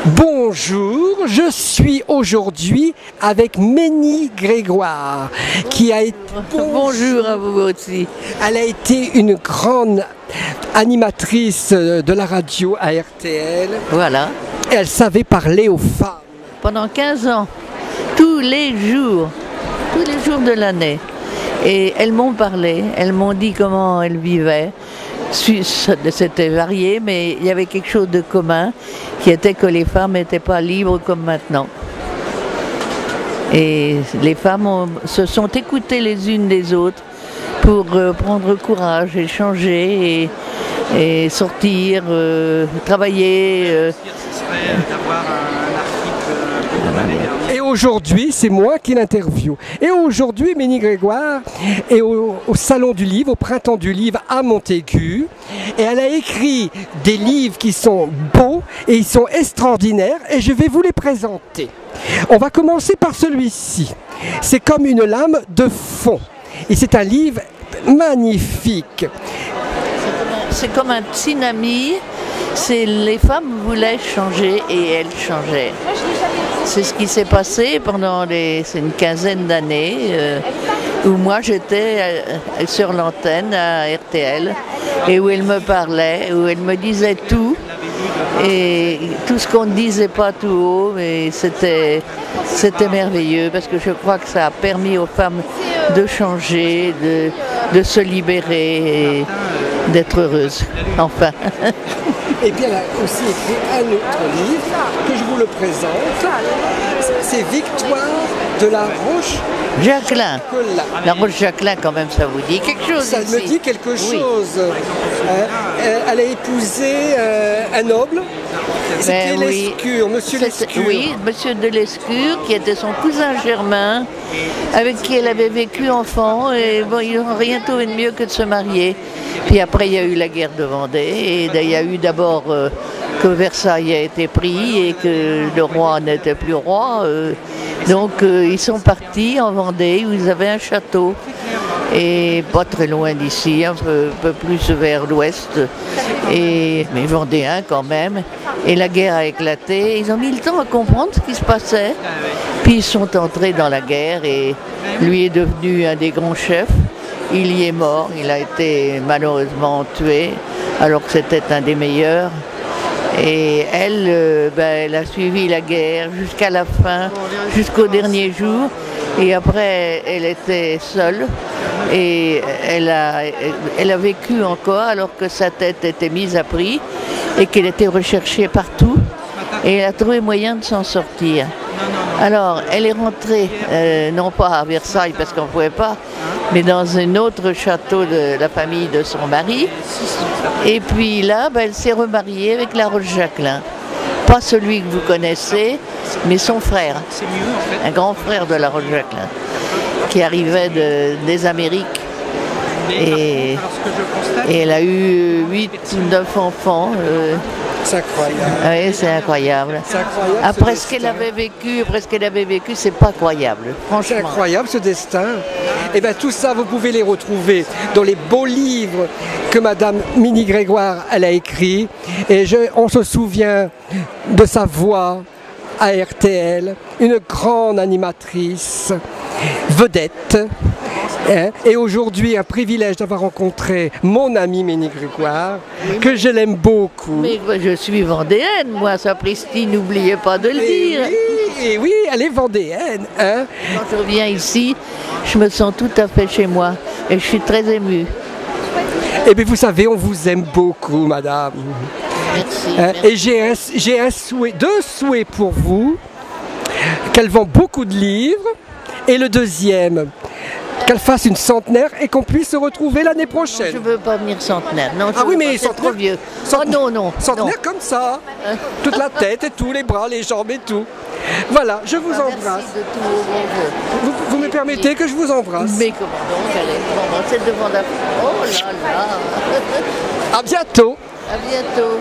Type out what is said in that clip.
Bonjour, je suis aujourd'hui avec Ménie Grégoire qui a été... Bonjour à vous aussi. Elle a été une grande animatrice de la radio à RTL. Voilà. Elle savait parler aux femmes. Pendant 15 ans, tous les jours de l'année. Et elles m'ont parlé, elles m'ont dit comment elles vivaient. C'était varié, mais il y avait quelque chose de commun, qui était que les femmes n'étaient pas libres comme maintenant. Et les femmes se sont écoutées les unes des autres pour prendre courage, échanger et sortir, travailler. Et aujourd'hui, c'est moi qui l'interviewe. Et aujourd'hui, Ménie Grégoire est au Salon du Livre, au Printemps du Livre à Montaigu. Et elle a écrit des livres qui sont beaux et ils sont extraordinaires. Et je vais vous les présenter. On va commencer par celui-ci. C'est comme une lame de fond. Et c'est un livre magnifique. C'est comme un tsunami. Les femmes voulaient changer et elles changeaient. C'est ce qui s'est passé pendant une quinzaine d'années où moi j'étais sur l'antenne à RTL et où elle me parlait, où elle me disait tout et tout ce qu'on ne disait pas tout haut, mais c'était merveilleux parce que je crois que ça a permis aux femmes de changer, de se libérer et d'être heureuses, enfin. Et puis elle a aussi écrit un autre livre que je vous le présente. C'est Victoire de la Roche Jacquelin. La Roche Jacquelin, quand même, ça vous dit quelque chose? Ça me dit quelque chose. Oui. Elle a épousé un noble. C'était Lescure, Monsieur Lescure. Oui, Monsieur de Lescure, qui était son cousin germain, avec qui elle avait vécu enfant. Et bon, ils n'ont rien trouvé de mieux que de se marier. Puis après, il y a eu la guerre de Vendée. Et il y a eu d'abord que Versailles a été pris et que le roi n'était plus roi. Donc ils sont partis en Vendée où ils avaient un château. Et pas très loin d'ici, un peu plus vers l'ouest, mais vendéen quand même. Et la guerre a éclaté. Ils ont mis le temps à comprendre ce qui se passait. Puis ils sont entrés dans la guerre et lui est devenu un des grands chefs. Il y est mort, il a été malheureusement tué, alors que c'était un des meilleurs. Et elle, elle a suivi la guerre jusqu'à la fin, jusqu'au dernier jour. Et après, elle était seule et elle a vécu encore alors que sa tête était mise à prix et qu'elle était recherchée partout. Et elle a trouvé moyen de s'en sortir. Alors, elle est rentrée, non pas à Versailles parce qu'on ne pouvait pas, mais dans un autre château de la famille de son mari. Et puis là, elle s'est remariée avec la Roche Jacquelin. Pas celui que vous connaissez, mais son frère, un grand frère de la Roche Jacquelin, qui arrivait des Amériques. Et elle a eu 8 ou 9 enfants. C'est incroyable. Oui, c'est incroyable. Après ce qu'elle avait vécu, c'est pas croyable, franchement. C'est incroyable ce destin. Et bien tout ça, vous pouvez les retrouver dans les beaux livres que Madame Ménie Grégoire elle a écrit. Et on se souvient de sa voix à RTL, une grande animatrice, vedette. Et aujourd'hui, un privilège d'avoir rencontré mon amie Ménie Grégoire, que je l'aime beaucoup. Mais je suis vendéenne, moi, sapristi, n'oubliez pas de le dire. Et oui, elle est vendéenne. Hein? Quand je viens ici, je me sens tout à fait chez moi et je suis très émue. Eh bien, vous savez, on vous aime beaucoup, madame. Merci. Et j'ai deux souhaits pour vous, qu'elle vend beaucoup de livres, et le deuxième, qu'elle fasse une centenaire et qu'on puisse se retrouver l'année prochaine. Je ne veux pas venir centenaire. Non, mais c'est trop vieux. Non. Centenaire comme ça. Toute la tête et tout, les bras, les jambes et tout. Voilà, je vous embrasse. Merci de tout vos vœux. Vous me permettez que je vous embrasse? Mais comment donc, allez m'embrasser devant la... Oh là là. À bientôt. À bientôt.